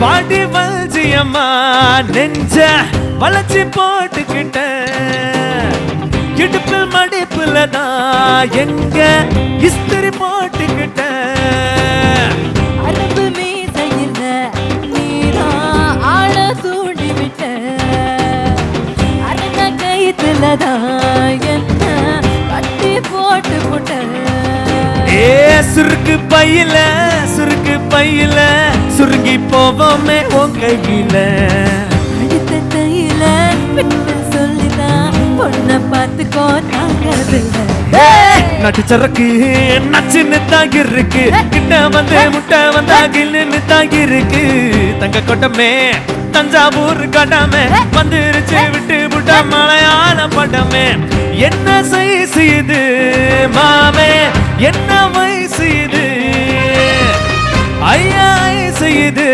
பாடி வல்ஜியம்மா நெஞ்ச வளைச்சி போட்டுக்கிட்ட இடுப்பில் மடிப்புல தான் எங்க இஸ்திரி போட்டுக்கிட்ட அரபு மீசையில நீதான் ஆள தூண்டி விட்ட அரங்க கைத்துலதான் என்ன கட்டி போட்டு போட்ட சுருக்கு பையில சுருங்கி போவோமே உன் கையில அடுத்த கையில விட்டு சொல்லிதான் பொண்ண பார்த்துக்கோ தாங்கதில்லை நட்டு சரக்கு நச்சுன்னு தாங்கி இருக்கு கிட்ட வந்து முட்டை வந்தா கில்லுன்னு தாங்கி இருக்கு தங்க கொட்டமே தஞ்சாவூர் கடாமே வந்துருச்சு விட்டு புட்டா மலையாள படமே என்ன சைஸ் இது மாமே என்ன வயசு இது ஐயா செய்யுது